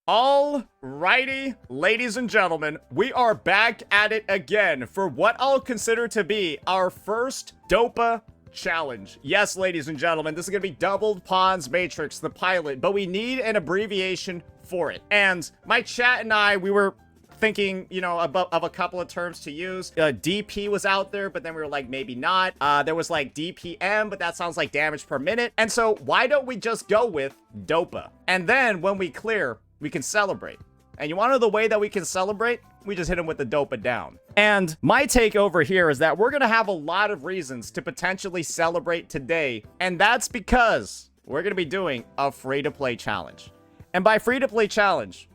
Alrighty, ladies and gentlemen, we are back at it again for what I'll consider to be our first DoPa challenge. Yes, ladies and gentlemen, this is going to be Doubled Pawns Matrix, the pilot, but we need an abbreviation for it. And my chat and I, we were thinking, you know, of a couple of terms to use. DP was out there, but then we were like, maybe not. There was like DPM, but that sounds like damage per minute. And so why don't we just go with DoPa? And then when we clear, we can celebrate. And you want to know the way that we can celebrate? We just hit him with the DoPa down. And my take over here is that we're going to have a lot of reasons to potentially celebrate today. And that's because we're going to be doing a free-to-play challenge. And by free-to-play challenge,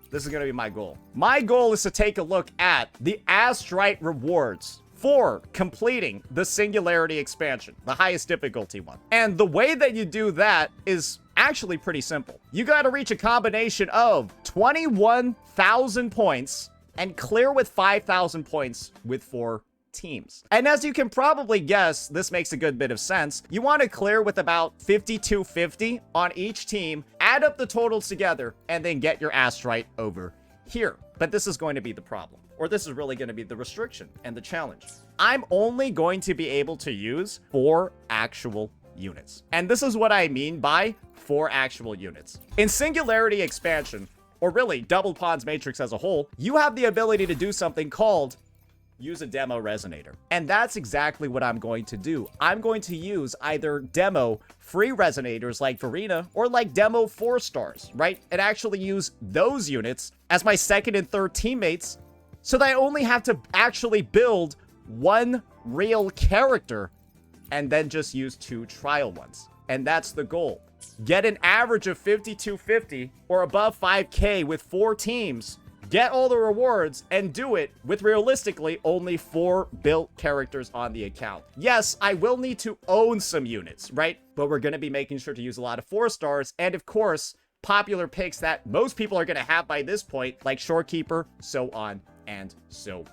this is going to be my goal. My goal is to take a look at the astrite rewards for completing the Singularity expansion, the highest difficulty one. And the way that you do that is actually pretty simple. You got to reach a combination of 21,000 points and clear with 5,000 points with 4 teams. And as you can probably guess, this makes a good bit of sense. You want to clear with about 5,250 on each team, add up the totals together, and then get your astrite over here. But this is going to be the problem, or this is really going to be the restriction and the challenge. I'm only going to be able to use 4 actual units. And this is what I mean by 4 actual units. In Singularity expansion, or really Doubled Pawns Matrix as a whole, you have the ability to do something called use a demo resonator. And that's exactly what I'm going to do. I'm going to use either demo free resonators like Verena or like demo 4 stars, right? And actually use those units as my second and third teammates so that I only have to actually build 1 real character and then just use 2 trial ones. And that's the goal. Get an average of 5,250 or above 5K with 4 teams, get all the rewards, and do it with realistically only 4 built characters on the account. Yes, I will need to own some units, right? But we're going to be making sure to use a lot of 4 stars, and of course, popular picks that most people are going to have by this point, like Shorekeeper, so on and so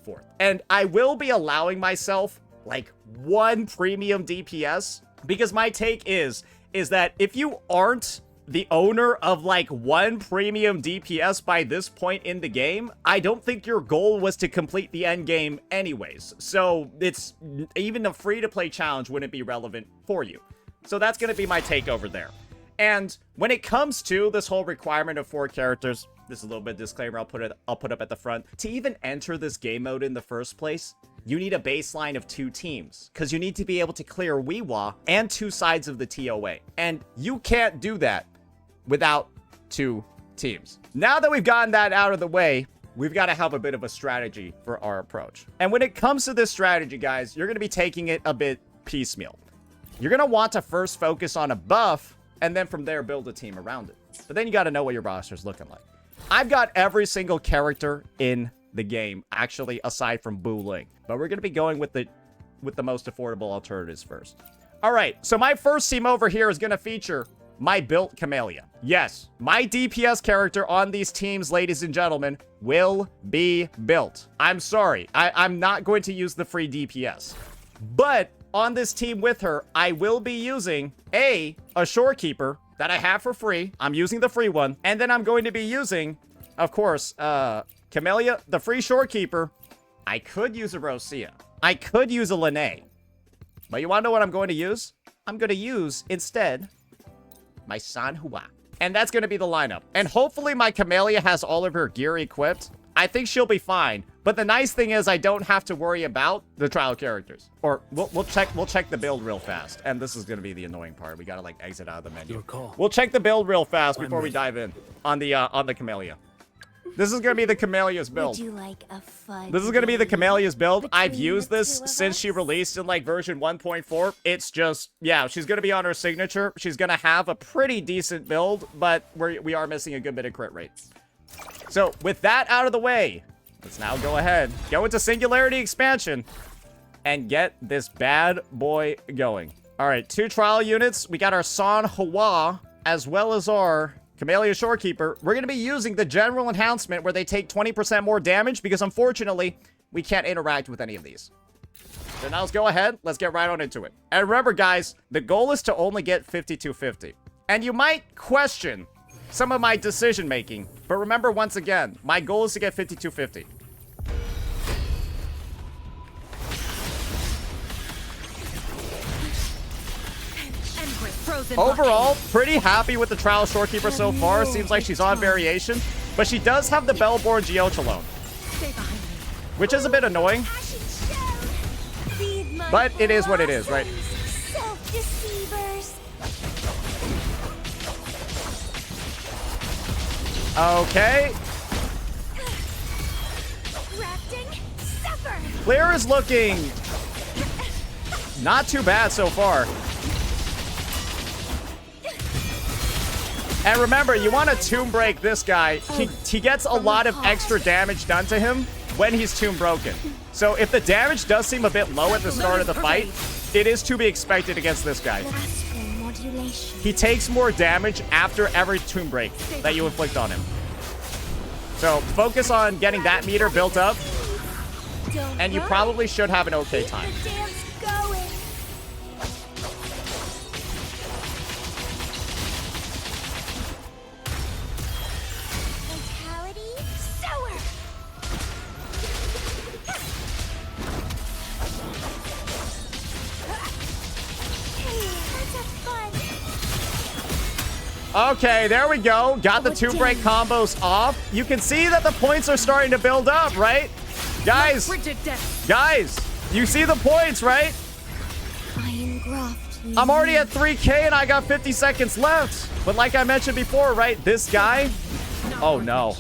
forth. And I will be allowing myself like 1 premium DPS, because my take is that if you aren't the owner of like 1 premium DPS by this point in the game, I don't think your goal was to complete the end game anyways. So it's even a free-to-play challenge wouldn't be relevant for you. So that's going to be my take over there. And when it comes to this whole requirement of 4 characters, this is a little bit of disclaimer I'll put up at the front. To even enter this game mode in the first place, you need a baseline of 2 teams, because you need to be able to clear Weewa and 2 sides of the TOA. And you can't do that without 2 teams. Now that we've gotten that out of the way, we've got to have a bit of a strategy for our approach. And when it comes to this strategy, guys, you're going to be taking it a bit piecemeal. You're going to want to first focus on a buff, and then from there build a team around it. But then you got to know what your roster's looking like. I've got every single character in the game, actually, aside from Bu Ling. But we're going to be going with the most affordable alternatives first. All right, so my first team over here is going to feature my built Camellya. Yes, my DPS character on these teams, ladies and gentlemen, will be built. I'm sorry, I'm not going to use the free DPS. But on this team with her, I will be using a Shorekeeper that I have for free. I'm using the free one. And then I'm going to be using, of course, Camellya, the free Shorekeeper. I could use a Rosia. I could use a Lene. But you want to know what I'm going to use? I'm going to use, instead, my Sanhua. And that's going to be the lineup. And hopefully my Camellya has all of her gear equipped. I think she'll be fine. But the nice thing is I don't have to worry about the trial characters. Or we'll check the build real fast. And this is going to be the annoying part. We got to like exit out of the menu. We'll check the build real fast before we dive in on the Camellya. This is going to be the Camellya's build. Would you like a fun This is going to be the Camellya's build. I've used this since she released in like version 1.4. It's just, yeah, she's going to be on her signature. She's going to have a pretty decent build, but we are missing a good bit of crit rate. So with that out of the way, let's now go ahead, go into Singularity expansion and get this bad boy going. All right, 2 trial units. We got our Sanhua as well as our Camellya Shorekeeper. We're going to be using the general enhancement where they take 20% more damage because unfortunately, we can't interact with any of these. So now let's go ahead. Let's get right on into it. And remember, guys, the goal is to only get 5,250. And you might question, some of my decision making. But remember, once again, my goal is to get 5250. Overall, pretty happy with the Trial Shorekeeper so far. Seems like she's on variation. But she does have the Bellborn Geochalone, which is a bit annoying. But it is what it is, right? Okay. Clear is looking not too bad so far. And remember, you want to tomb break this guy. He gets a lot of extra damage done to him when he's tomb broken. So if the damage does seem a bit low at the start of the fight, it is to be expected against this guy. He takes more damage after every tomb break that you inflict on him. So focus on getting that meter built up, and you probably should have an okay time. Okay, there we go. Got the tomb break combos off. You can see that the points are starting to build up, right? Guys, you see the points, right? I'm already at 3K and I got 50 seconds left. But like I mentioned before, right? This guy. Oh, no.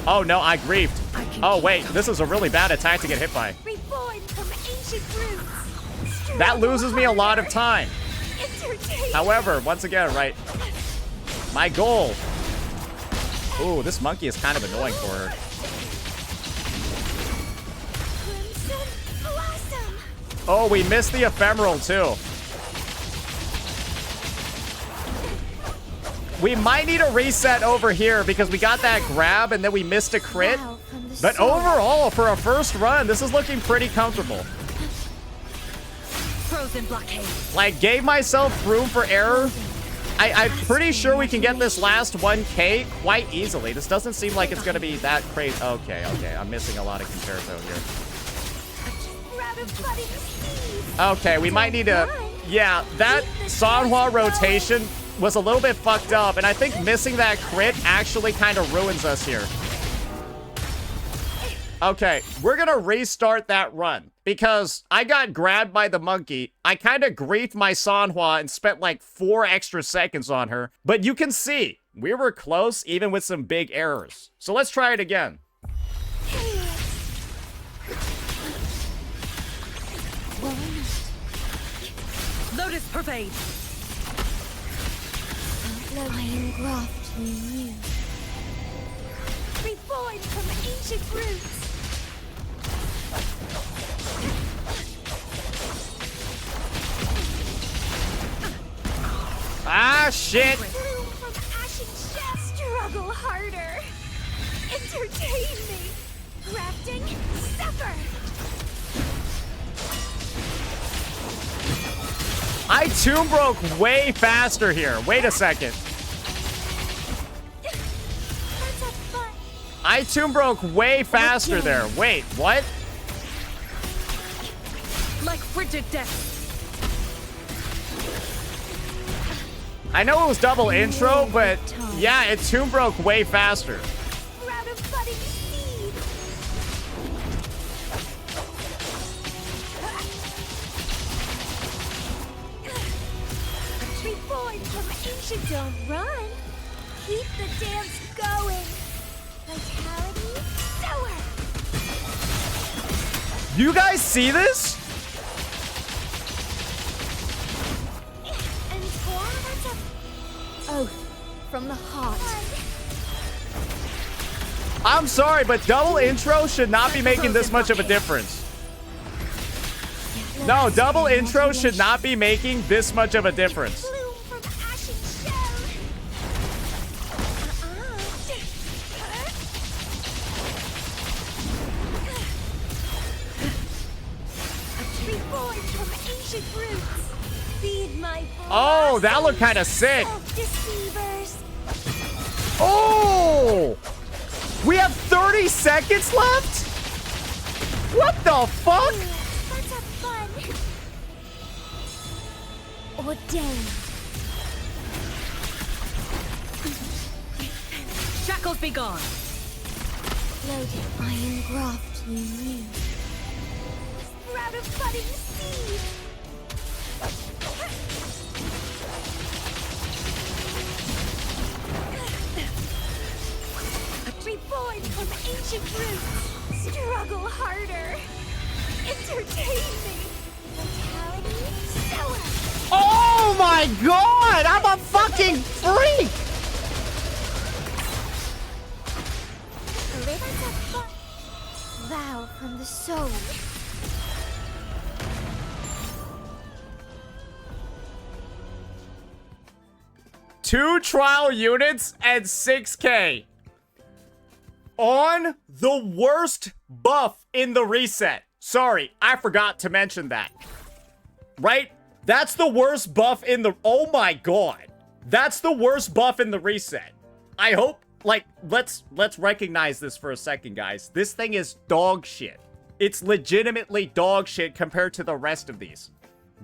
Oh, no, I griefed. Oh, wait. This is a really bad attack to get hit by. That loses me a lot of time. However, once again, right? My goal. Ooh, this monkey is kind of annoying for her. Oh, we missed the ephemeral too. We might need a reset over here because we got that grab and then we missed a crit. But overall, for a first run, this is looking pretty comfortable. Frozen blockade. Like, gave myself room for error. I'm pretty sure we can get this last 1K quite easily. This doesn't seem like it's going to be that crazy. Okay. I'm missing a lot of Concerto here. Okay, we might need to... Yeah, that Sanhua rotation was a little bit fucked up, and I think missing that crit actually kind of ruins us here. Okay, we're gonna restart that run because I got grabbed by the monkey. I kind of griefed my Sanhua and spent like 4 extra seconds on her. But you can see, we were close even with some big errors. So let's try it again. Lotus pervade. Outlying graft new. Reborn from ancient roots. Ah, shit! Bloom from ashen shell. Struggle harder. Entertain me. Crafting supper. I tomb broke way faster here. Wait a second. I tomb broke way faster there. Wait, what? Like frigid death. I know it was double intro, but yeah, it tomb broke way faster. Reborn from ancient. Don't run. Keep the dance going. Vitality sour. You guys see this? Oath from the heart. I'm sorry, but double intro should not be making this much of a difference. No, double intro should not be making this much of a difference. Oh, that looked kind of sick. Oh! We have 30 seconds left? What the fuck? Let's have fun. Ordained. Shackles be gone. Loaded iron graft you knew. Sprout of budding seed. Reborn from ancient roots. Struggle harder. Entertain me. Vitality, show us. Oh my god! I'm a fucking freak! Live as a fun. Vow from the soul. Two trial units and 6K. On the worst buff in the reset. Sorry, I forgot to mention that. Right? That's the worst buff in the... Oh my god. That's the worst buff in the reset. I hope, like, let's recognize this for a second, guys. This thing is dog shit. It's legitimately dog shit compared to the rest of these.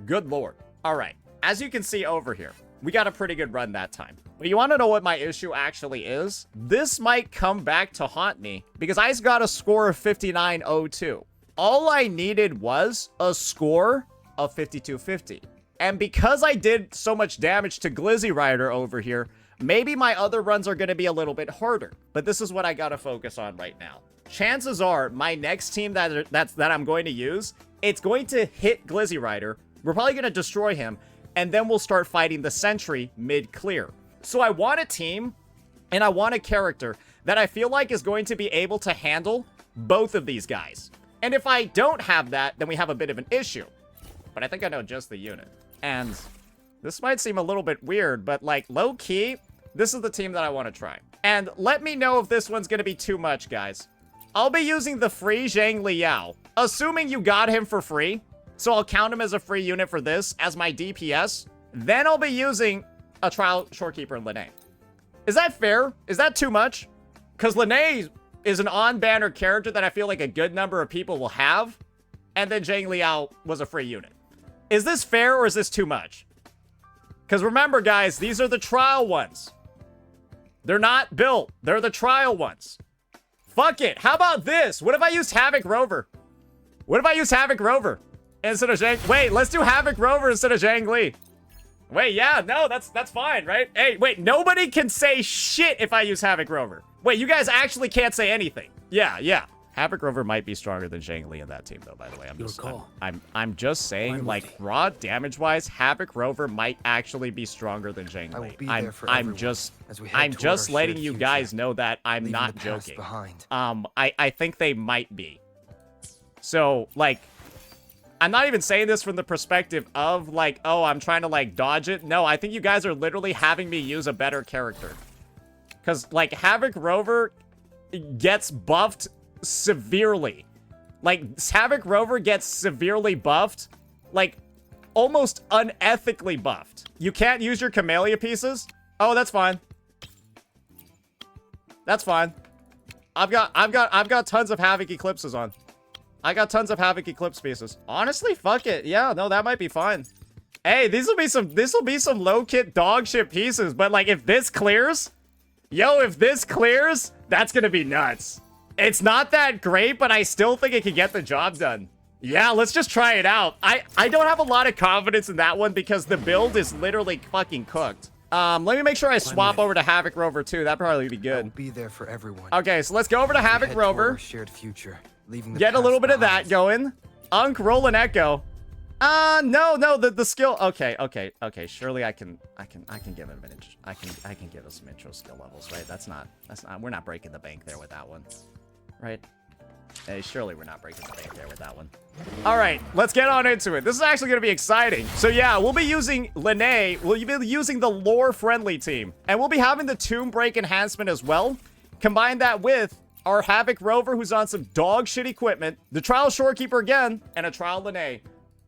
Good lord. All right. As you can see over here, we got a pretty good run that time. But you want to know what my issue actually is? This might come back to haunt me because I got a score of 59.02. All I needed was a score of 52.50. And because I did so much damage to Glizzy Rider over here, maybe my other runs are going to be a little bit harder. But this is what I got to focus on right now. Chances are my next team that I'm going to use, it's going to hit Glizzy Rider. We're probably going to destroy him. And then we'll start fighting the Sentry mid-clear. So I want a team and I want a character that I feel like is going to be able to handle both of these guys. And if I don't have that, then we have a bit of an issue. But I think I know just the unit. And this might seem a little bit weird, but like low-key, this is the team that I want to try. And let me know if this one's going to be too much, guys. I'll be using the free Zhang Liao, assuming you got him for free. So I'll count him as a free unit for this as my DPS. Then I'll be using a trial shorekeeper in Linne. Is that fair? Is that too much? Because Linne is an on-banner character that I feel like a good number of people will have. And then Zhang Liao was a free unit. Is this fair or is this too much? Because remember, guys, these are the trial ones. They're not built. They're the trial ones. Fuck it. How about this? What if I used Havoc Rover? What if I used Havoc Rover instead of Zhang? Wait, let's do Havoc Rover instead of Zhang Li. Wait, yeah, no, that's fine, right? Hey, wait, nobody can say shit if I use Havoc Rover. Wait, you guys actually can't say anything. Yeah. Havoc Rover might be stronger than Zhang Li in that team, though, by the way. I'm just saying, like, raw damage-wise, Havoc Rover might actually be stronger than Zhang Li. I'm just letting you guys know that I'm not joking. I think they might be. So, like, I'm not even saying this from the perspective of, like, oh, I'm trying to, like, dodge it. No, I think you guys are literally having me use a better character. Because, like, Havoc Rover gets buffed severely. Like, Havoc Rover gets severely buffed. Like, almost unethically buffed. You can't use your Camellya pieces? Oh, that's fine. That's fine. I've got tons of Havoc Eclipses on. I got tons of Havoc Eclipse pieces. Honestly, fuck it. Yeah, no, that might be fine. Hey, this will be some low-kit dog shit pieces, but like if this clears, if this clears, that's gonna be nuts. It's not that great, but I still think it can get the job done. Yeah, let's just try it out. I don't have a lot of confidence in that one because the build is literally fucking cooked. Let me make sure I swap over to Havoc Rover too. That'd probably be good. I'll be there for everyone. Okay, so let's go over to Havoc Rover. Shared future, leaving the Get a little bit of behind. that going. Unk, roll an echo. No, the skill. Okay. Surely I can give him an intro. I can give us some intro skill levels, right? That's not. We're not breaking the bank there with that one, right? Hey, surely we're not breaking the bank there with that one. All right, let's get on into it. This is actually going to be exciting. So yeah, we'll be using Linne. We'll be using the lore-friendly team. And we'll be having the Tomb Break enhancement as well. Combine that with our Havoc Rover, who's on some dog shit equipment, the Trial Shorekeeper again, and a Trial Linne.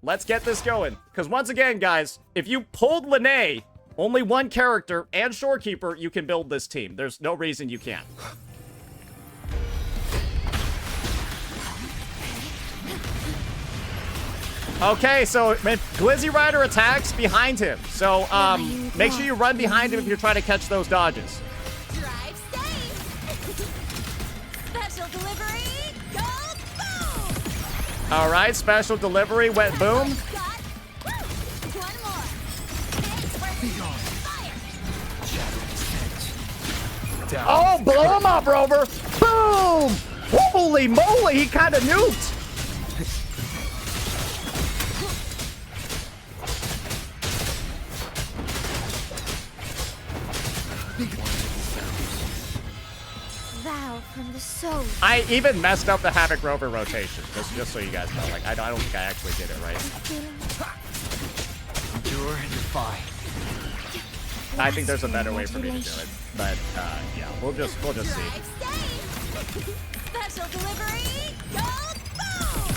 Let's get this going. Because once again, guys, if you pulled Linne, Only one character and Shorekeeper, you can build this team. There's no reason you can't. Okay, so if Glizzy Rider attacks behind him. So, make sure you run behind him if you're trying to catch those dodges. Drive safe. Special delivery. Go boom. All right, special delivery went boom. Got. Woo. One more. Thanks for fire. Down. Oh, blow him up, Rover. Boom! Holy moly, he kind of nuked. Vow from the soul. I even messed up the Havoc Rover rotation, just so you guys know. Like, I don't think I actually did it right. Endure and defy. I think there's a better way for me to do it, but yeah, we'll just see. Drive safe. Special delivery. Go boom.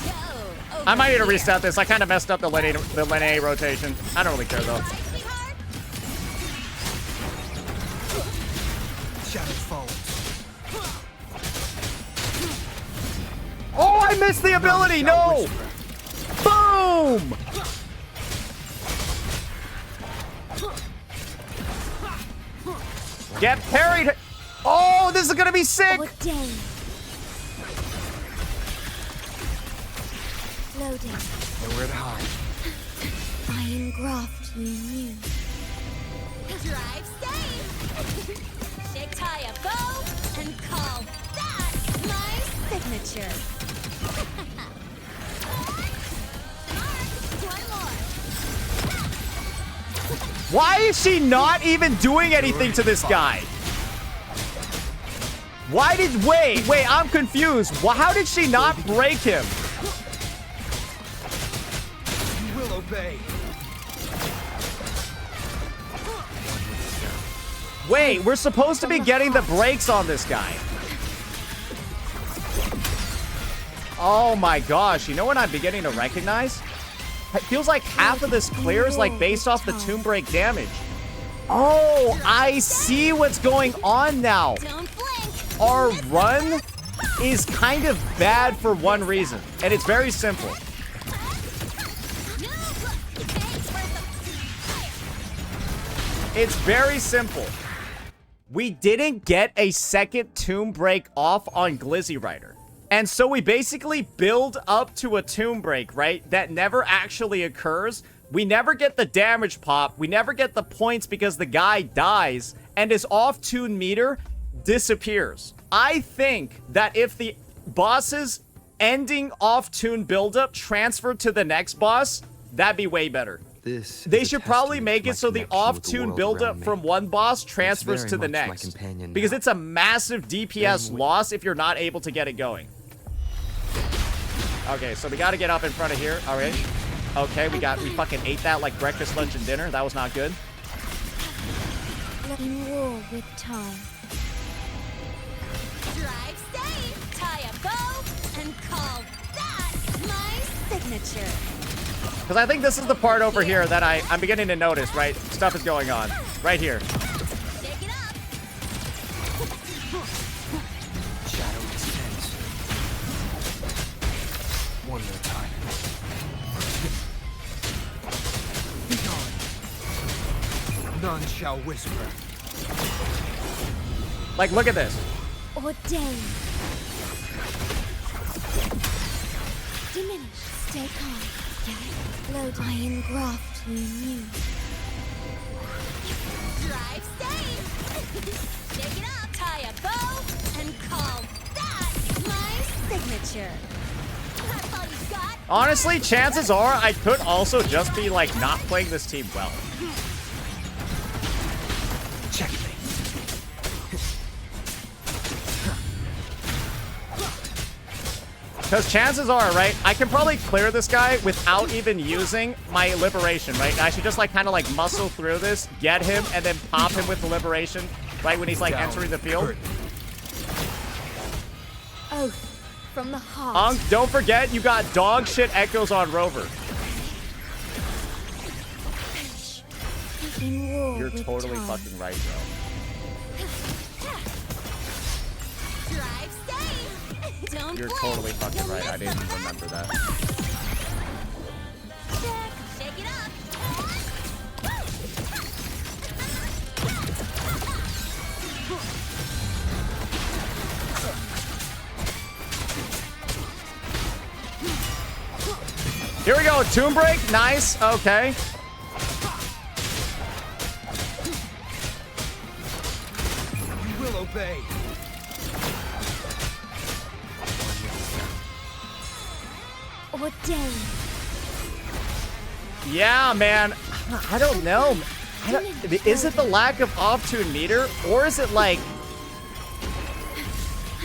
Go. I might need to over reset this. I kind of messed up the lane A rotation. I don't really care though. here. Right, sweetheart? Shadow falls. Oh, I missed the ability. No. Boom. Get parried. Oh, this is gonna be sick. Ordained. Loading. Nowhere to hide. Iron graft you knew. Drive safe. Shake tie a bow and call that my signature. One more. Why is she not even doing anything to this guy? Wait, I'm confused. How did she not break him? You will obey. Wait, we're supposed to be getting the brakes on this guy. Oh my gosh, you know what I'm beginning to recognize? It feels like half of this clears like based off the tomb break damage. Oh, I see what's going on now. Don't blink. Our run is kind of bad for one reason, and it's very simple. It's very simple. We didn't get a second tomb break off on Glizzy Rider. And so we basically build up to a tomb break, right? That never actually occurs. We never get the damage pop. We never get the points because the guy dies and his off-tune meter disappears. I think that if the boss's ending off-tune buildup transferred to the next boss, that'd be way better. They should probably make it so the off-tune buildup from one boss transfers to the next. Because it's a massive DPS loss if you're not able to get it going. Okay, so we gotta get up in front of here. Alright. Okay, we fucking ate that like breakfast, lunch, and dinner. That was not good. In war with time. Drive safe, tie a bow, and call that my signature. Because I think this is the part over here that I'm beginning to notice, right? Stuff is going on. Right here. Shake it up. Shadow descends. One more time. Be gone. None shall whisper. Like, look at this. Ordained. Diminish. Stay calm. Load iron graft you knew. Drive safe. Shake it up. Tie a bow and call that my signature. That's all you got. Honestly, chances are I could also just be, like, not playing this team well. Checkmate. Because chances are, right, I can probably clear this guy without even using my liberation, right? I should just, like, kind of, like, muscle through this, get him, and then pop him with the liberation, right, when he's, like, entering the field. Oath from the heart. Don't forget, you got dog shit echoes on Rover. in war You're with totally time. fucking right, bro. Drive safe. Don't You're blink. totally fucking You'll right. I miss didn't them. remember that. Shake it up. Here we go. Tomb break. Nice. Okay. You will obey. Ordained. Yeah, man. I don't know. Is it the lack of off-tune meter? Or is it like...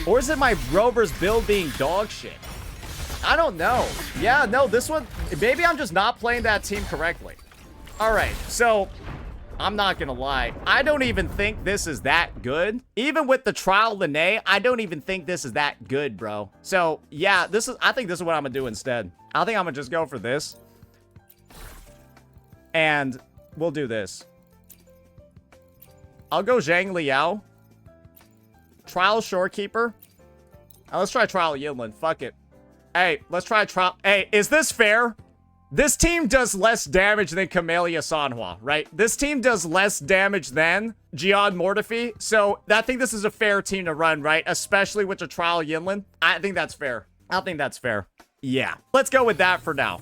Or is it my Rover's build being dog shit? I don't know. Yeah, no, this one... Maybe I'm just not playing that team correctly. Alright, so... I'm not gonna lie. I don't even think this is that good. Even with the trial Lene, I don't even think this is that good, bro. So, yeah, this is... I think this is what I'm gonna do instead. I think I'm gonna just go for this. And we'll do this. I'll go Zhang Liao. Trial Shorekeeper. Let's try Trial Yinlin. Fuck it. Hey, let's try Trial... Hey, is this fair? This team does less damage than Camellya Sanhua, right? This team does less damage than Jiyan Mortefi. So I think this is a fair team to run, right? Especially with the Trial Yinlin. I think that's fair. I think that's fair. Yeah. Let's go with that for now.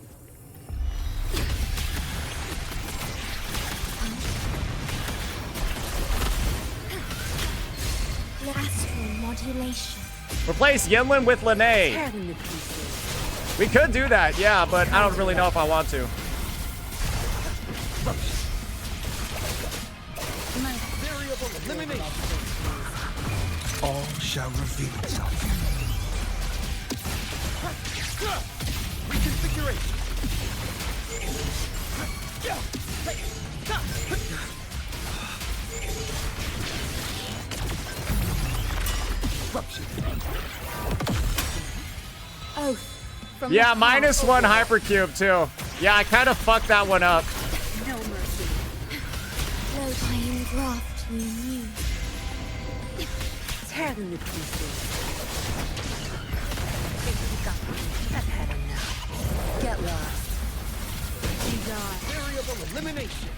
Astral modulation. Replace Yinlin with Lene. Tear them to pieces. We could do that, yeah, but I don't really know if I want to. My Variable elimination. All shall reveal itself. Reconfiguration. oath. From Yeah, the heart. -1 hypercube too. Yeah, I kind of fucked that one up. No mercy. Float I engraft you new. Tear them to pieces. I've had enough. Get lost. You die. Variable elimination.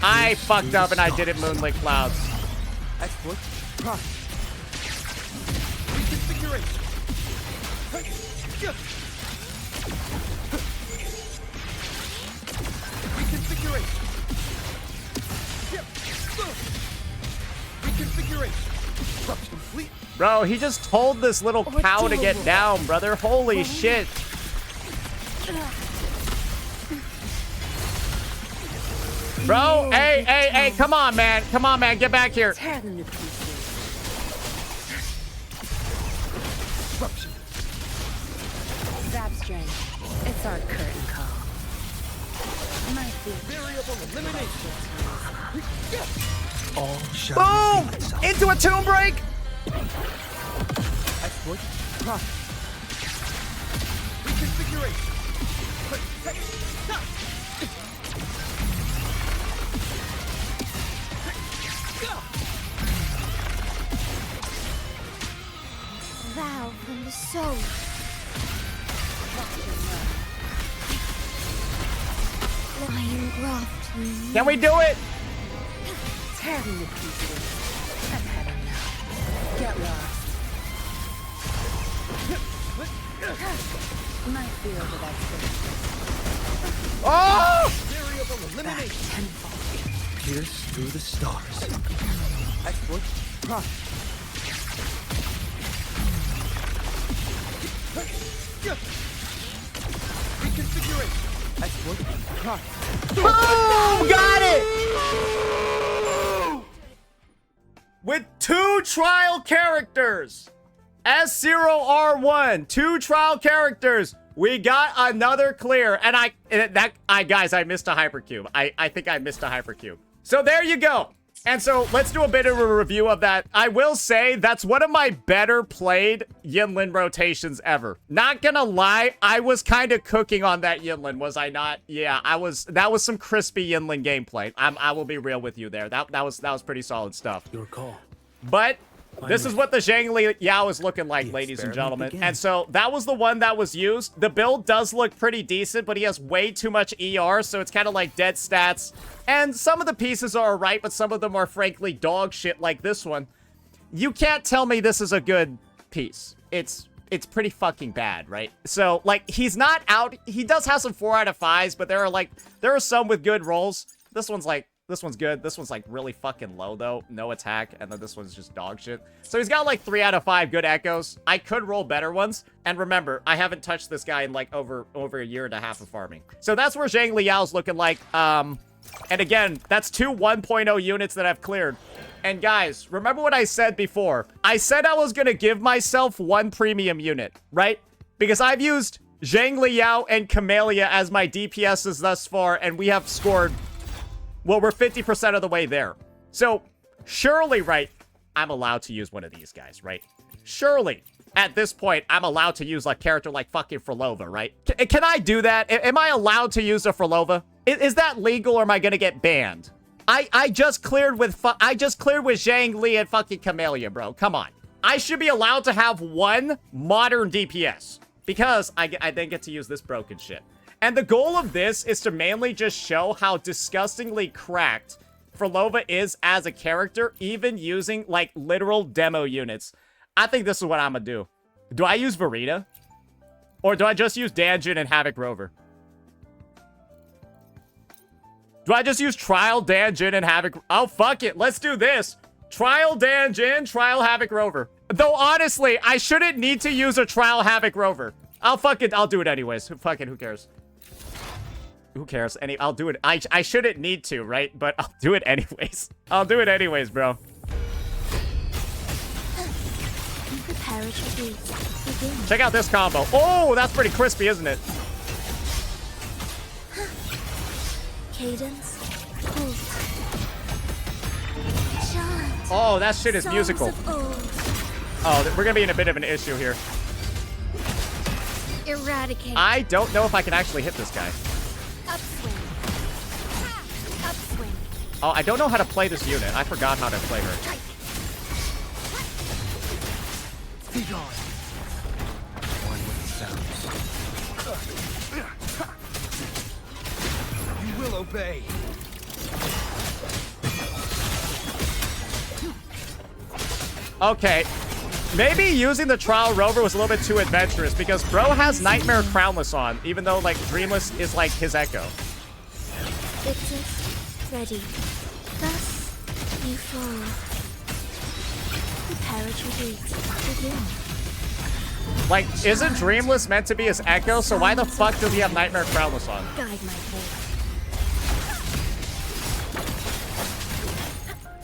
I fucked up and I didn't moonlit clouds. Export. Prime. Reconfiguration. Reconfiguration. Reconfiguration. Corruption complete. Bro, he just told this little cow to get down, brother. Holy shit. Bro, hey, come on, man. Come on, man. Get back here. Tear them to pieces. Corruption. Zap strength. It's our curtain call. My feet. Variable elimination. All shall Boom! reveal itself. Into a tomb break. Exploit. Prime. Reconfiguration. Vow from the soul. I engraft you. Can we do it? Tear them to pieces. I've had enough. Get lost. My field of expertise. Oh! Variable elimination. Tenfold. Pierce through the stars. Exploit. Prime. Reconfiguration. Exploit. Prime. Boom! Got it! With 2 trial characters. S0R1. 2 trial characters. We got another clear. And guys, I missed a hypercube. I think I missed a hypercube. So there you go. And so let's do a bit of a review of that. I will say that's one of my better played Yinlin rotations ever. Not gonna lie, I was kind of cooking on that Yinlin, was I not? Yeah, I was. That was some crispy Yinlin gameplay. I will be real with you there. That was pretty solid stuff. Your call. But this is what the Zhangli Yao is looking like, ladies and gentlemen. And so that was the one that was used. The build does look pretty decent, but he has way too much ER, so it's kind of like dead stats. And some of the pieces are alright, but some of them are frankly dog shit like this one. You can't tell me this is a good piece. It's pretty fucking bad, right? So, like, he's not out. He does have some 4 out of 5s, but there are some with good rolls. This one's good. This one's like really fucking low though. No attack. And then this one's just dog shit. So he's got like 3 out of 5 good echoes. I could roll better ones. And remember, I haven't touched this guy in like over a year and a half of farming. So that's where Zhang Liao's looking like. And again, that's 2 1.0 units that I've cleared. And guys, remember what I said before. I said I was going to give myself 1 premium unit, right? Because I've used Zhang Liao and Camellya as my DPSs thus far. And we have scored... well, we're 50% of the way there. So, surely, right, I'm allowed to use one of these guys, right? Surely, at this point, I'm allowed to use a character like fucking Phrolova, right? Can I do that? Am I allowed to use a Phrolova? Is that legal or am I gonna get banned? I just cleared with Zhang Li and fucking Camellya, bro. Come on. I should be allowed to have 1 modern DPS because I then get to use this broken shit. And the goal of this is to mainly just show how disgustingly cracked Phrolova is as a character, even using, like, literal demo units. I think this is what I'm gonna do. Do I use Verita? Or do I just use Danjin and Havoc Rover? Do I just use Trial Danjin and Havoc... oh, fuck it. Let's do this. Trial Danjin, Trial Havoc Rover. Though, honestly, I shouldn't need to use a Trial Havoc Rover. I'll do it anyways. Who cares? Who cares? I'll do it. I shouldn't need to, right? But I'll do it anyways. I'll do it anyways, bro. Check out this combo. Oh, that's pretty crispy, isn't it? Cadence. Oh, that shit is musical. Oh, we're gonna be in a bit of an issue here. Eradicate. I don't know if I can actually hit this guy. Upswing. Upswing. Oh, I don't know how to play this unit. I forgot how to play her. Be gone. One with sounds. You will obey. Okay. Maybe using the Trial Rover was a little bit too adventurous because bro has Nightmare Crownless on, even though, like, Dreamless is, like, his echo. Victor, ready. Thus, you fall. Prepare retreat. Begin. Like, isn't Dreamless meant to be his echo? So why the fuck does he have Nightmare Crownless on? Guide my fate.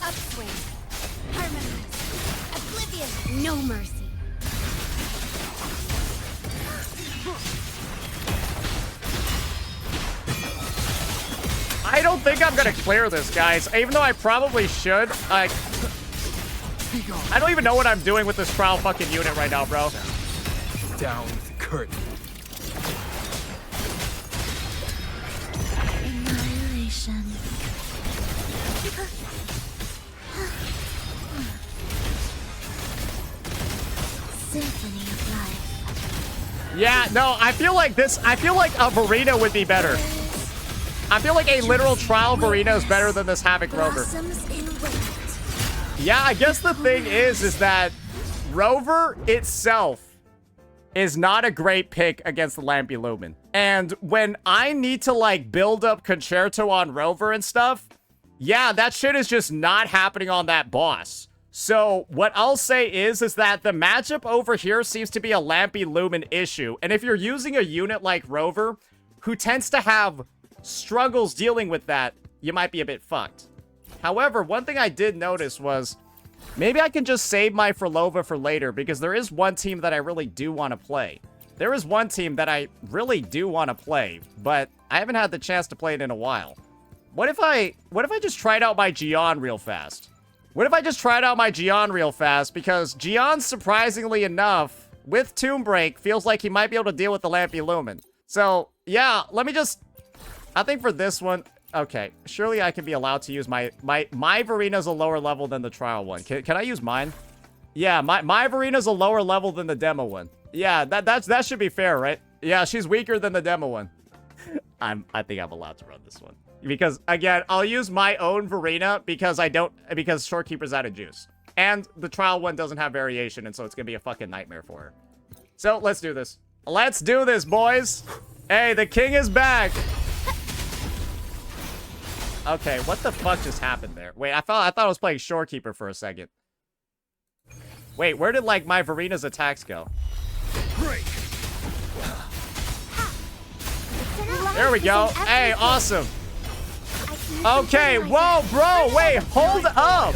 Upswing. Harmonize. Oblivion. No mercy. I don't think I'm gonna clear this, guys. Even though I probably should. I don't even know what I'm doing with this trial fucking unit right now, bro. Down with the curtain. Annihilation. Symphony of life. Yeah, no, I feel like a Verena would be better. I feel like a literal trial Verena is better than this Havoc Rover. Yeah, I guess the thing is that Rover itself is not a great pick against the Lampy Lumen. And when I need to, like, build up Concerto on Rover and stuff, yeah, that shit is just not happening on that boss. So what I'll say is that the matchup over here seems to be a Lampy Lumen issue. And if you're using a unit like Rover, who tends to have struggles dealing with that, you might be a bit fucked. However, one thing I did notice was maybe I can just save my Phrolova for later because there is one team that I really do want to play. There is one team that I really do want to play, but I haven't had the chance to play it in a while. What if I just tried out my Jiyan real fast? What if I just tried out my Jiyan real fast? Because Jiyan, surprisingly enough, with Tomb Break, feels like he might be able to deal with the Lampy Lumen. So, yeah, let me just... I think for this one... Okay, surely I can be allowed to use my Verina's a lower level than the trial one. Can I use mine? Yeah, my Verina's a lower level than the demo one. Yeah, that should be fair, right? Yeah, she's weaker than the demo one. I think I'm allowed to run this one. Because, again, I'll use my own Verina because Shorekeeper's out of juice. And the trial one doesn't have variation, and so it's gonna be a fucking nightmare for her. So, let's do this. Let's do this, boys! Hey, the king is back! Okay, what the fuck just happened there? Wait, I thought I was playing Shorekeeper for a second. Wait, where did, like, my Verina's attacks go? Break. There we go. Hey, awesome. Okay, whoa, bro, wait, hold up.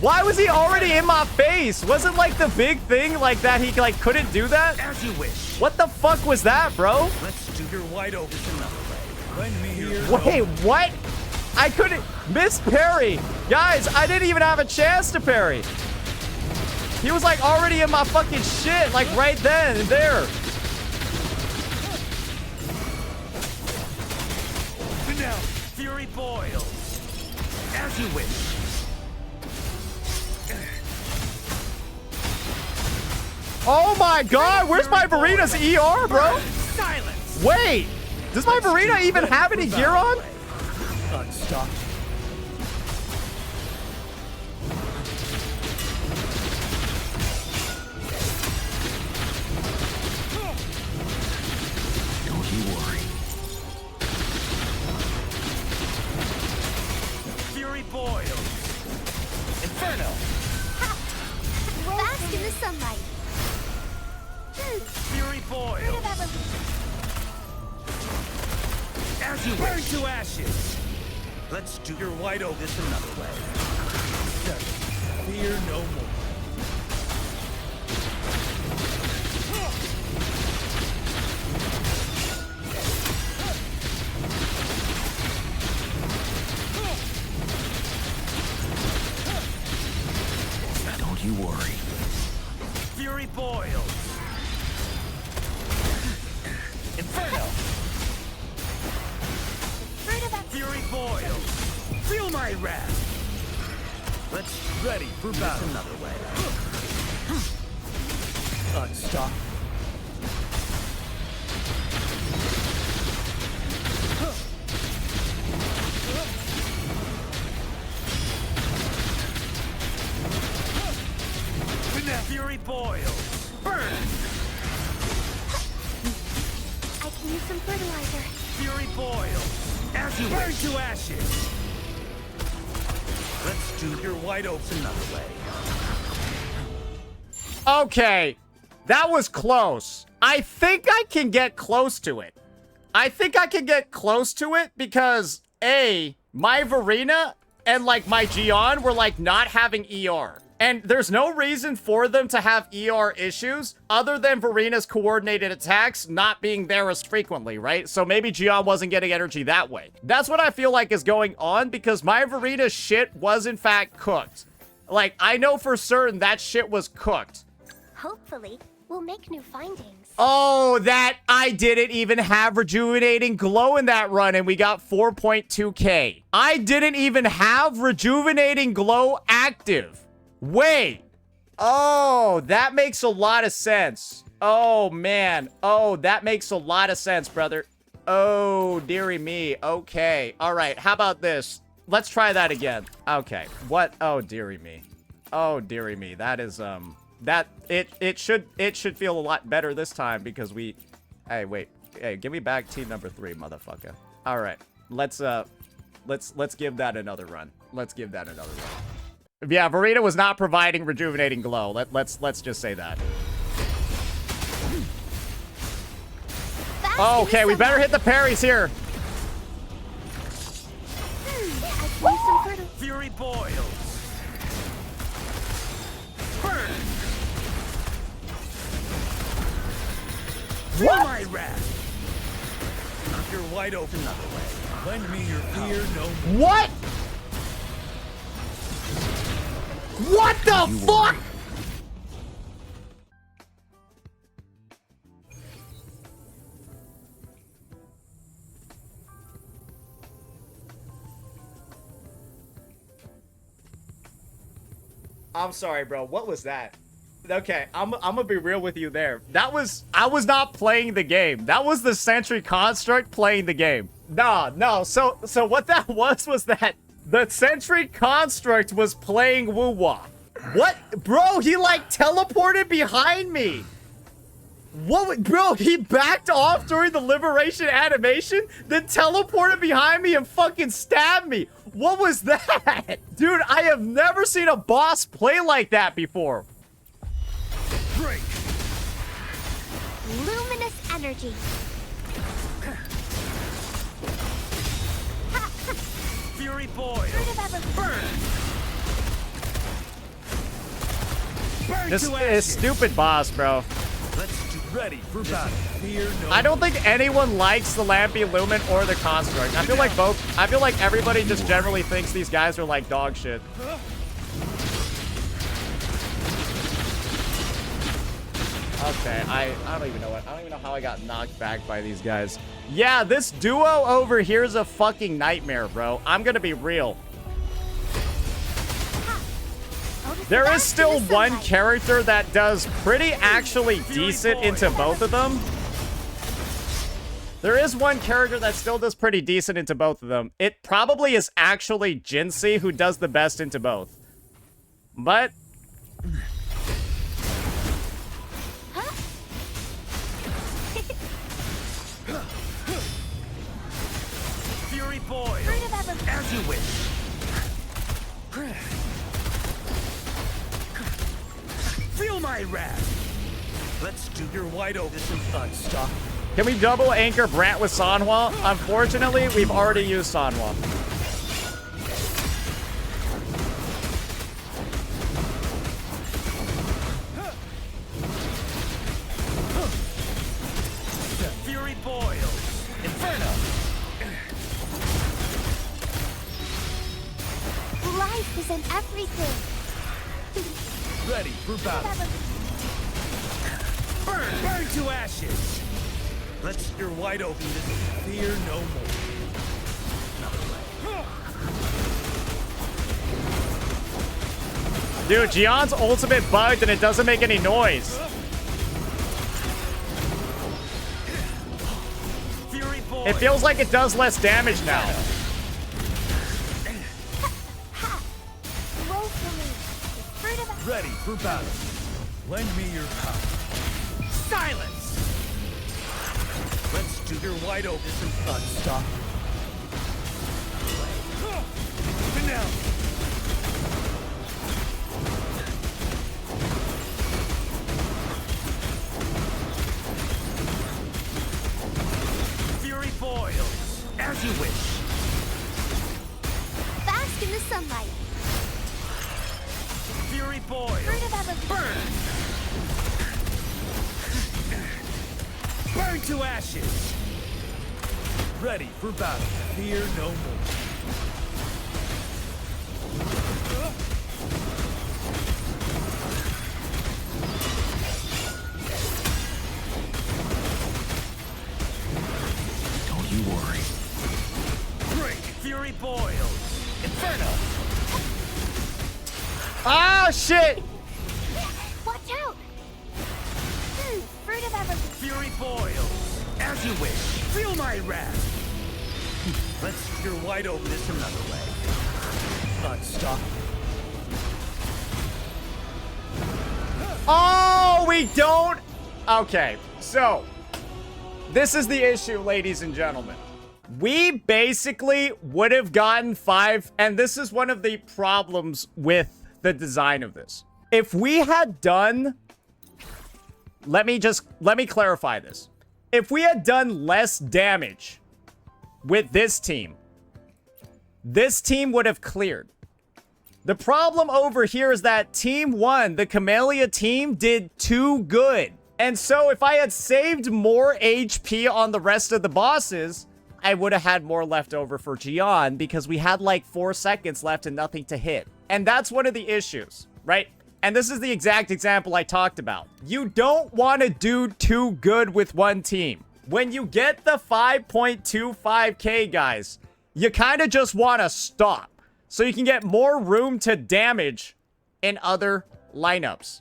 Why was he already in my face? Wasn't, like, the big thing, like, that he, like, couldn't do that? As you wish. What the fuck was that, bro? Let's do your wide open another way. Lend me your Wait, what? I couldn't miss parry. Guys, I didn't even have a chance to parry. He was like already in my fucking shit, like right then and there. Now, fury boils. As you wish. Oh my god, where's my Verina's ER, bro? Silence. Wait, does my Verina even have any gear on? Unstopped. Don't you worry. Fury boils. Inferno. Bask in the sunlight. Fury boils. As you burn to ashes. Let's do your wide open this another way. Fear no more. Don't you worry. Fury boils. Inferno. Fury boils. Feel my wrath. Let's ready for battle another way. Unstop. Fury boils. Burn. I can use some fertilizer. Fury boils. As you burn to ashes. Let's do your wide open another way. Okay, that was close. I think I can get close to it. I think I can get close to it because A, my Verina and like my Jiyan were like not having ER. And there's no reason for them to have ER issues other than Verina's coordinated attacks not being there as frequently, right? So maybe Jiyan wasn't getting energy that way. That's what I feel like is going on because my Verina's shit was in fact cooked. Like, I know for certain that shit was cooked. Hopefully, we'll make new findings. Oh, that I didn't even have Rejuvenating Glow in that run and we got 4.2k. I didn't even have Rejuvenating Glow active. Wait. Oh, that makes a lot of sense. Oh, man. Oh, that makes a lot of sense, brother. Oh, dearie me. Okay. All right. How about this? Let's try that again. Okay. What? Oh, dearie me. Oh, dearie me. That is, it should feel a lot better this time because we... Hey, wait. Hey, give me back team number 3, motherfucker. All right. Let's give that another run. Let's give that another run. Yeah, Verina was not providing Rejuvenating Glow. Let's just say that. Okay, we better hit the parries here. Fury boils. Burn. What? My wrath. Your wide open another way. Lend me your fear no more. What? What the fuck? I'm sorry, bro. What was that? Okay, I'm gonna be real with you there. I was not playing the game. That was the Sentry Construct playing the game. No. So what that was that the Sentry Construct was playing Woo-Wah. What? Bro, he like teleported behind me. What? Bro, he backed off during the liberation animation, then teleported behind me and fucking stabbed me. What was that? Dude, I have never seen a boss play like that before. Break. Luminous energy. Fury boy. Burn. Burn This to is ashes. stupid boss, bro. Let's get ready for battle. Fear no I don't think anyone likes the Lampy Lumen or the Construct. I feel like both. I feel like everybody just generally thinks these guys are like dog shit. Okay, I don't even know what. I don't even know how I got knocked back by these guys. Yeah, this duo over here is a fucking nightmare, bro. I'm gonna be real. There is still one character that does pretty actually decent into both of them. There is one character that still does pretty decent into both of them. It probably is actually Jinhsi who does the best into both. But Fury boy. As you wish. Feel my wrath. Let's do your wide open unstoppable. can we double anchor Brant with Sanhwa? Unfortunately, we've already used Sanhwa. Fury boils. Inferno. Life is in everything. Ready for battle. Burn. Burn to ashes. Let's you're wide open. Fear no more. Dude, Jiyan's ultimate bugged and it doesn't make any noise. Fury boy. It feels like it does less damage now. Ready for battle. Lend me your power. Silence! Let's do your wide open unstoppable. Now. Fury boils. As you wish. Bask in the sunlight. Fury boil. Burn! Burn to ashes! Ready for battle. Fear no more. Don't you worry. Break! Fury boils. Inferno! Ah, shit! Watch out! Fruit of everything. Fury boils. As you wish. Feel my wrath. Let's your wide open this another way. Unstoppable. Oh, we don't. Okay, so this is the issue, ladies and gentlemen. We basically would have gotten 5, and this is one of the problems with the design of this. If we had done, let me clarify this. If we had done less damage with this team would have cleared. The problem over here is that Team 1, the Camellya team, did too good. And so if I had saved more HP on the rest of the bosses, I would have had more left over for Jiyan because we had like 4 seconds left and nothing to hit. And that's one of the issues, right? And this is the exact example I talked about. You don't want to do too good with one team. When you get the 5.25k, guys, you kind of just want to stop so you can get more room to damage in other lineups.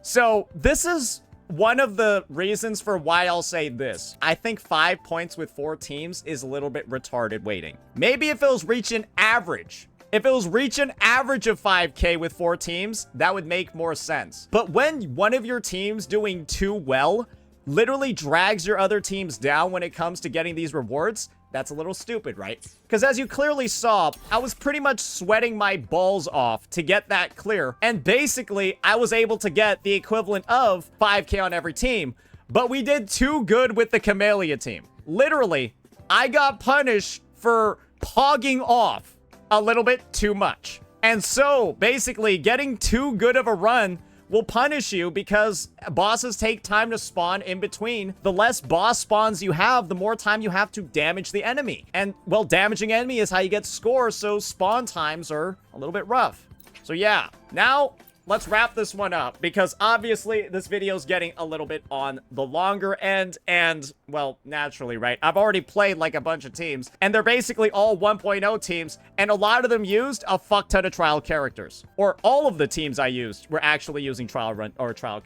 So this is one of the reasons for why I'll say this. I think 5 points with 4 teams is a little bit retarded waiting. Maybe if it was reaching average. If it was reaching average of 5k with 4 teams, that would make more sense. But when one of your teams doing too well literally drags your other teams down when it comes to getting these rewards, that's a little stupid, right? Because as you clearly saw, I was pretty much sweating my balls off to get that clear. And basically, I was able to get the equivalent of 5k on every team. But we did too good with the Camellya team. Literally, I got punished for pogging off a little bit too much. And so, basically, getting too good of a run will punish you because bosses take time to spawn in between. The less boss spawns you have, the more time you have to damage the enemy. And, well, damaging enemy is how you get scores, so spawn times are a little bit rough. So, yeah. Now, let's wrap this one up because obviously this video is getting a little bit on the longer end and, well, naturally, right? I've already played like a bunch of teams and they're basically all 1.0 teams and a lot of them used a fuck ton of trial characters. Or all of the teams I used were actually using trial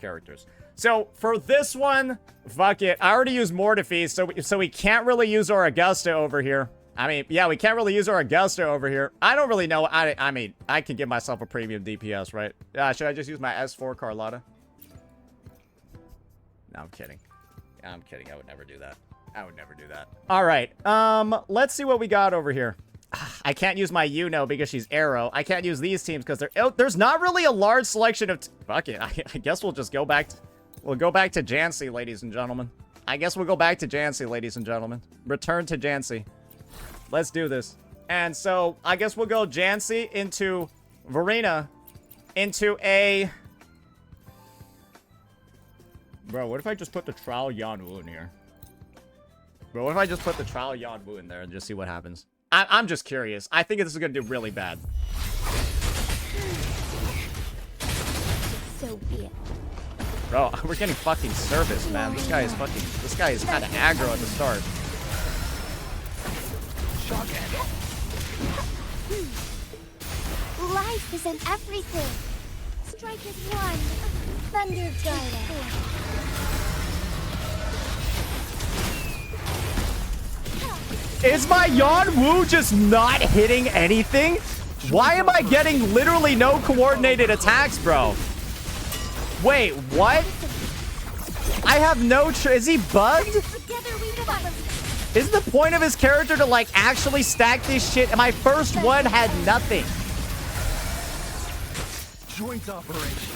characters. So for this one, fuck it. I already used Mortifies, so we can't really use our Augusta over here. I mean, yeah, we can't really use our Augusta over here. I don't really know. I mean, I can give myself a premium DPS, right? Should I just use my S4 Carlotta? No, I'm kidding. I'm kidding. I would never do that. I would never do that. All right. Let's see what we got over here. I can't use my Iuno because she's arrow. I can't use these teams because there's not really a large selection of... Fuck it. I guess we'll just go back to... We'll go back to Jinhsi, ladies and gentlemen. I guess we'll go back to Jinhsi, ladies and gentlemen. Return to Jinhsi. Let's do this. And so, I guess we'll go Jinhsi into Verena into a... Bro, what if I just put the Trial Yanwu in here? Bro, what if I just put the Trial Yanwu in there and just see what happens? I'm just curious. I think this is going to do really bad. So be it. Bro, we're getting fucking service, man. This guy is kind of aggro at the start. Life isn't everything. Strike is one. Thunder Guide. Is my Yanwu just not hitting anything? Why am I getting literally no coordinated attacks, bro? Wait, what? I have no is he bugged? Is the point of his character to, like, actually stack this shit? And my first one had nothing. Joint operation.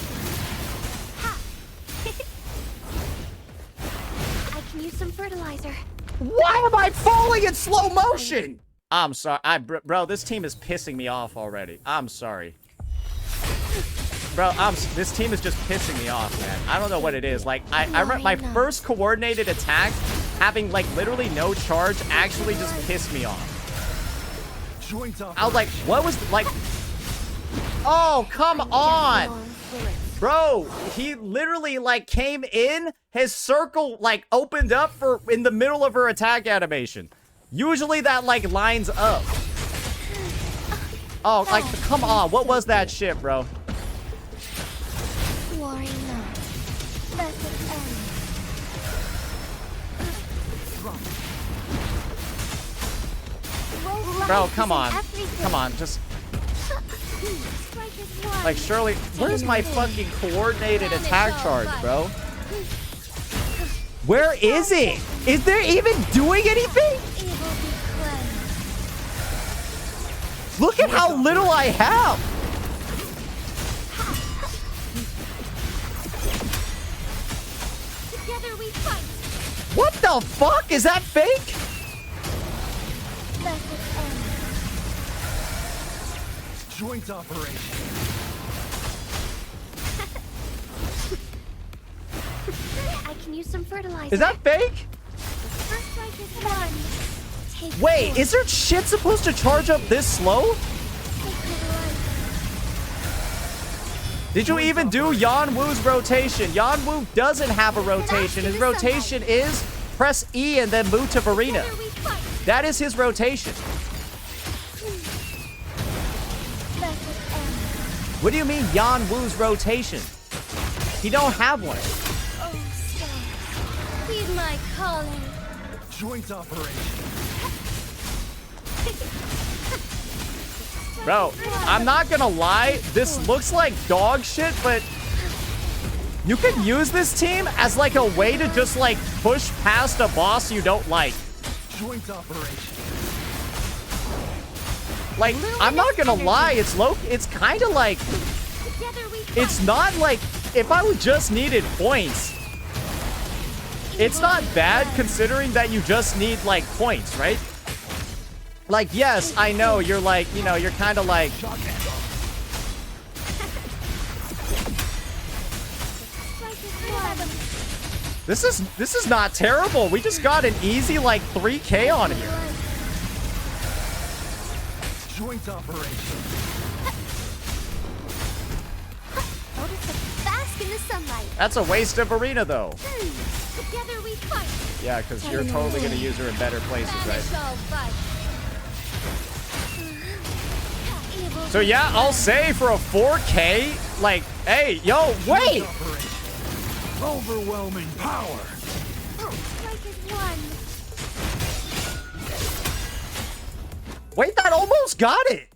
I can use some fertilizer. Why am I falling in slow motion? I'm sorry. Bro, this team is pissing me off already. I'm sorry. Bro, this team is just pissing me off, man. I don't know what it is. Like, my first coordinated attack, having, like, literally no charge, actually just pissed me off. I was like, what was, like... Oh, come on! Bro, he literally, like, came in, his circle, like, opened up in the middle of her attack animation. Usually that, like, lines up. Oh, like, come on. What was that shit, bro? Bro, come on. Come on, just... Like, surely... Where's my fucking coordinated attack charge, bro? Where is it? Is there even doing anything? Look at how little I have! What the fuck? Is that fake? Joint operation. I can use some fertilizer. Is that fake? First strike is one. Take Wait, form. is there shit supposed to charge up this slow? Sacred light. Did you even do Yan Wu's rotation? Yan Wu doesn't have a rotation. His rotation is press E and then move to Varina. Together we fight. That is his rotation. Let it end. What do you mean Yan Wu's rotation? He don't have one. Oh, stars. Heed my calling. Joint operation. Bro, I'm not gonna lie, this looks like dog shit, but you could use this team as like a way to just like push past a boss you don't like. Joint operation. Like, I'm not gonna lie, it's kind of like, Together we fight. it's not like, if I would just needed points, it's not bad considering that you just need like points, right? Like, yes, I know you're like, you know, you're kind of like, Strike is one. this is not terrible. We just got an easy like 3K on here. Joint operation. Notice the bask in the sunlight. That's a waste of arena though. Together we fight. Yeah, because you're totally gonna use her in better places, right? Banish all fight. Evil So yeah, I'll say for a 4K, like, hey, yo, wait! Operation. Overwhelming power. strike is one. Wait, that almost got it!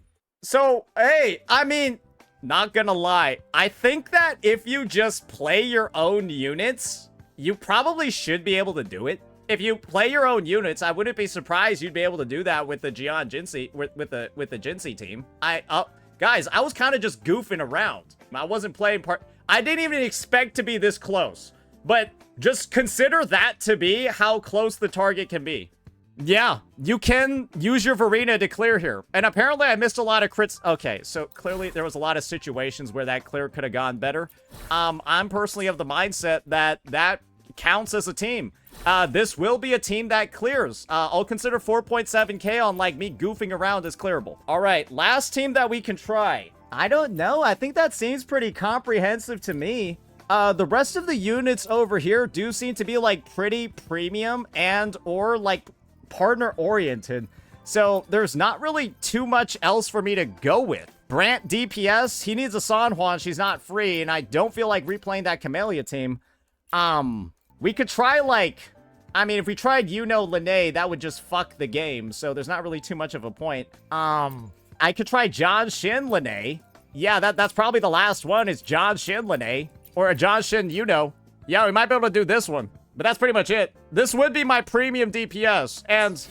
So, hey, I mean, not gonna lie, I think that if you just play your own units, you probably should be able to do it. If you play your own units, I wouldn't be surprised you'd be able to do that with the Jiyan Jinhsi, with the Jinhsi team. Guys, I was kind of just goofing around. I wasn't playing I didn't even expect to be this close. But just consider that to be how close the target can be. Yeah, you can use your Varina to clear here. And apparently I missed a lot of crits. Okay, so clearly there was a lot of situations where that clear could have gone better. I'm personally of the mindset that that counts as a team. This will be a team that clears. I'll consider 4.7K on like me goofing around as clearable. All right, last team that we can try. I don't know. I think that seems pretty comprehensive to me. The rest of the units over here do seem to be like pretty premium and or like partner oriented. So there's not really too much else for me to go with. Brant DPS, he needs a San Juan. She's not free, and I don't feel like replaying that Camellya team. We could try like, I mean, if we tried Iuno Lene, that would just fuck the game. So there's not really too much of a point. I could try John Shin Lene. Yeah, that's probably the last one is John Shin Lene. Or a John Shin Iuno. Yeah, we might be able to do this one. But that's pretty much it. This would be my premium DPS. And,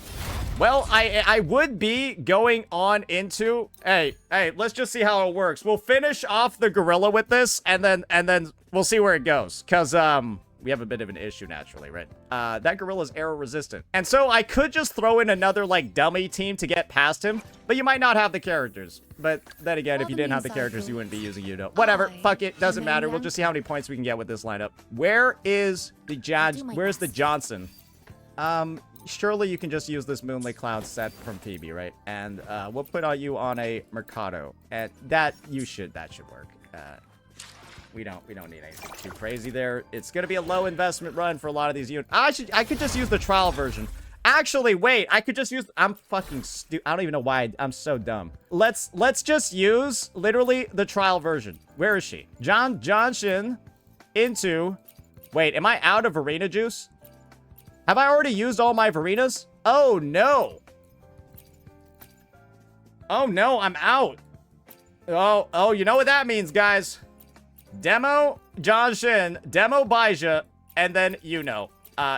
well, I would be going on into... Hey, let's just see how it works. We'll finish off the gorilla with this, and then we'll see where it goes. Because, we have a bit of an issue naturally, right? That gorilla's error resistant. And so I could just throw in another, like, dummy team to get past him. But you might not have the characters. But then again, if you didn't have the characters, you wouldn't be using Iuno. Whatever, fuck it, doesn't matter. We'll just see how many points we can get with this lineup. Where is the Where's the Johnson? Surely you can just use this Moonlit Cloud set from Phoebe, right? And we'll put you on a Mercado. And that should work. We don't need anything too crazy there. It's gonna be a low investment run for a lot of these units. I could just use the trial version. Actually, wait, I could just use... I'm fucking stupid. I don't even know why I'm so dumb. Let's just use, literally, the trial version. Where is she? John Shin into... Wait, am I out of Varina juice? Have I already used all my Varinas? Oh, no. Oh, no, I'm out. Oh, you know what that means, guys. Demo John Shin, demo Baija, and then Iuno.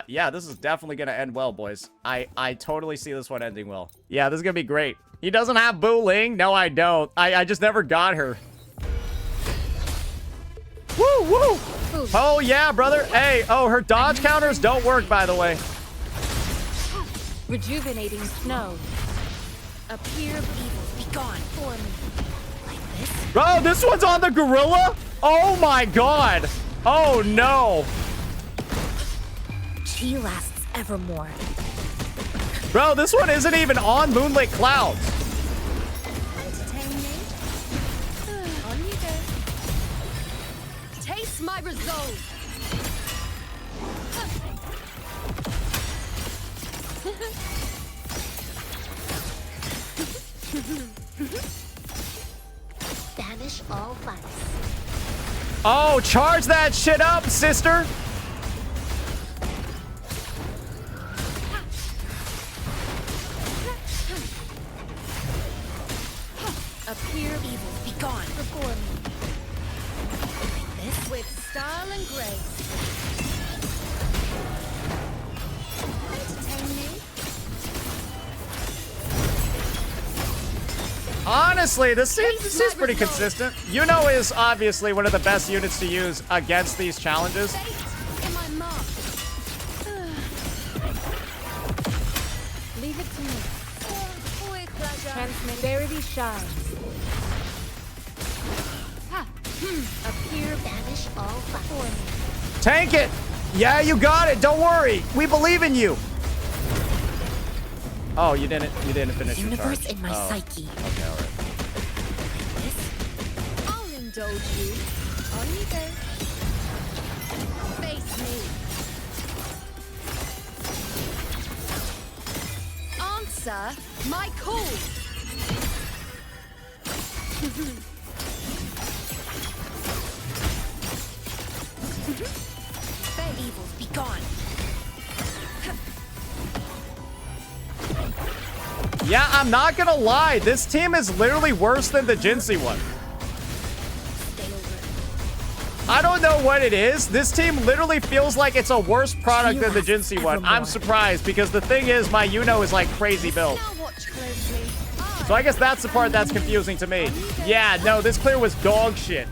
Yeah, this is definitely gonna end well, boys. I totally see this one ending well. Yeah, this is gonna be great. He doesn't have Bu Ling? No, I don't. I just never got her. Woo, woo! Ooh. Oh, yeah, brother. Hey, her dodge counters don't work, by the way. Rejuvenating snow. A peer of evil, be gone for me. Like this? Bro, this one's on the gorilla? Oh, my God. Oh, no. She lasts evermore. Bro, this one isn't even on Moonlit Clouds. Entertain me. On you go. Taste my resolve. Banish all vice. Oh, charge that shit up, sister. Appear evil, be gone before me. Like this, with style and grace. Entertain me. Honestly, this seems pretty consistent. Iuno is obviously one of the best units to use against these challenges. Fate in my mark. Leave it to me. With pleasure. Transmitterity shines. Appear, banish all before me. Tank it. Yeah, you got it. Don't worry. We believe in you. Oh, you didn't finish your charge. Universe in my psyche. Okay, all right. This, I'll indulge you. On you go. Face me. Answer my call. Fair evils, be gone. Yeah, I'm not gonna lie. This team is literally worse than the Jinhsi one. I don't know what it is. This team literally feels like it's a worse product than the Jinhsi one. I'm surprised because the thing is, my Iuno is like crazy build. Now watch closely. So I guess that's the part that's confusing to me. Yeah, no, this clear was dog shit.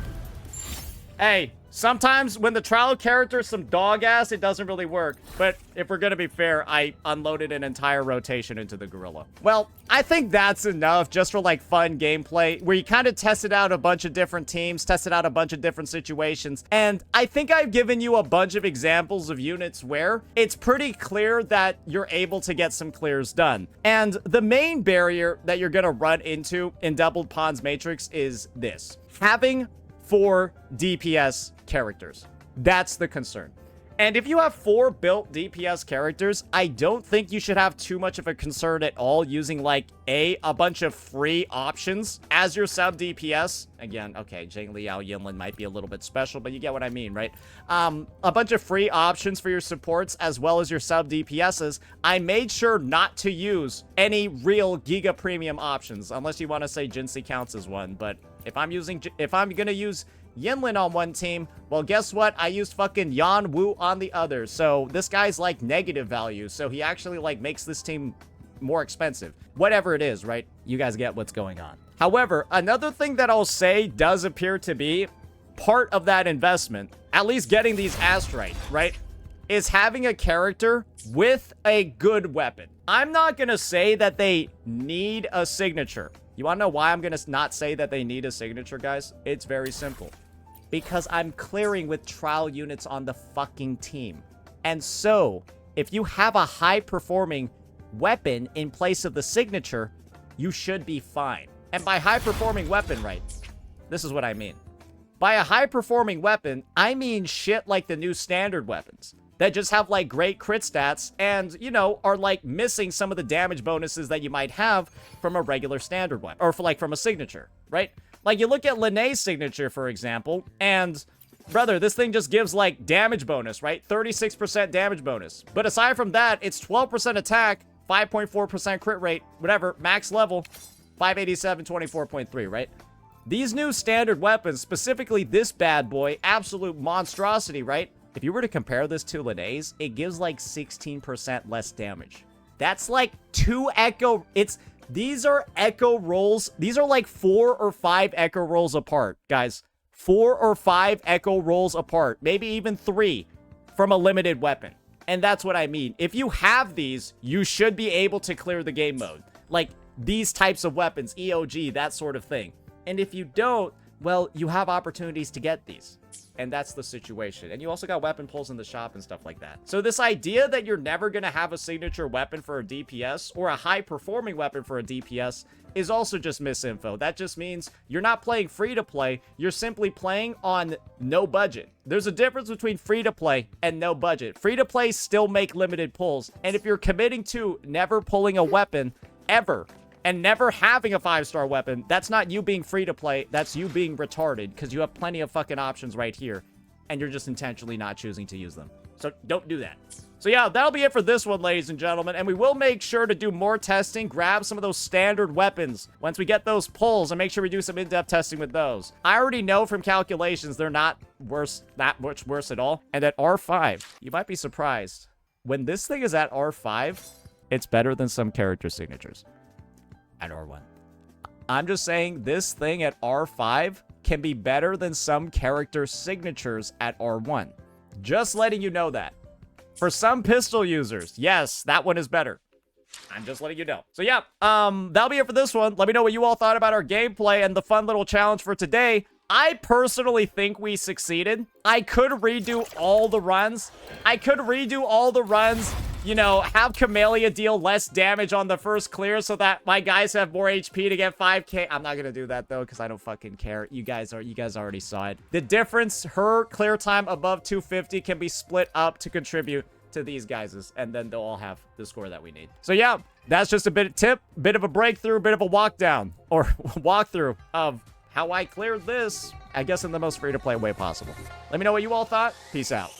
Hey, sometimes when the trial character is some dog ass, it doesn't really work. But if we're gonna be fair, I unloaded an entire rotation into the gorilla. Well, I think that's enough just for like fun gameplay where you kind of tested out a bunch of different teams, tested out a bunch of different situations. And I think I've given you a bunch of examples of units where it's pretty clear that you're able to get some clears done. And the main barrier that you're gonna run into in Doubled Pawns Matrix is this: having 4 DPS characters. That's the concern. And if you have 4 built DPS characters, I don't think you should have too much of a concern at all using like a bunch of free options as your sub DPS. Again, okay, Jing Liao Yinlin might be a little bit special, but you get what I mean, right? A bunch of free options for your supports as well as your sub DPSs. I made sure not to use any real Giga Premium options, unless you want to say Jinhsi counts as one. But if I'm gonna use Yinlin on one team, well, guess what? I used fucking Yan Wu on the other. So this guy's like negative value. So he actually like makes this team more expensive. Whatever it is, right? You guys get what's going on. However, another thing that I'll say does appear to be part of that investment, at least getting these astrite, right, is having a character with a good weapon. I'm not gonna say that they need a signature. You want to know why I'm going to not say that they need a signature, guys? It's very simple. Because I'm clearing with trial units on the fucking team. And so, if you have a high-performing weapon in place of the signature, you should be fine. And by high-performing weapon, right, this is what I mean. By a high-performing weapon, I mean shit like the new standard weapons that just have like great crit stats and, you know, are like missing some of the damage bonuses that you might have from a regular standard weapon, or from a signature, right? Like you look at Linne's signature, for example, and brother, this thing just gives like damage bonus, right? 36% damage bonus. But aside from that, it's 12% attack, 5.4% crit rate, whatever, max level, 587, 24.3, right? These new standard weapons, specifically this bad boy, absolute monstrosity, right? If you were to compare this to Linne's, it gives like 16% less damage. That's like 2 echo. These are echo rolls. These are like 4 or 5 echo rolls apart, guys. 4 or 5 echo rolls apart, maybe even 3 from a limited weapon. And that's what I mean. If you have these, you should be able to clear the game mode. Like these types of weapons, EOG, that sort of thing. And if you don't, well, you have opportunities to get these. And that's the situation. And you also got weapon pulls in the shop and stuff like that. So this idea that you're never going to have a signature weapon for a DPS or a high-performing weapon for a DPS is also just misinfo. That just means you're not playing free-to-play. You're simply playing on no budget. There's a difference between free-to-play and no budget. Free-to-play still make limited pulls. And if you're committing to never pulling a weapon ever, and never having a 5-star weapon, that's not you being free to play. That's you being retarded because you have plenty of fucking options right here. And you're just intentionally not choosing to use them. So don't do that. So yeah, that'll be it for this one, ladies and gentlemen. And we will make sure to do more testing, grab some of those standard weapons once we get those pulls, and make sure we do some in-depth testing with those. I already know from calculations they're not that much worse at all. And at R5, you might be surprised. When this thing is at R5, it's better than some character signatures at R1. I'm just saying this thing at R5 can be better than some character signatures at R1. Just letting you know that. For some pistol users, yes, that one is better. I'm just letting you know. So yeah, that'll be it for this one. Let me know what you all thought about our gameplay and the fun little challenge for today. I personally think we succeeded. I could redo all the runs. You know, have Camellya deal less damage on the first clear so that my guys have more HP to get 5k. I'm not gonna do that though, because I don't fucking care. You guys already saw it. The difference, her clear time above 250 can be split up to contribute to these guys's, and then they'll all have the score that we need. So yeah, that's just a bit of a breakthrough, bit of a walk down, or walkthrough of how I cleared this, I guess in the most free-to-play way possible. Let me know what you all thought. Peace out.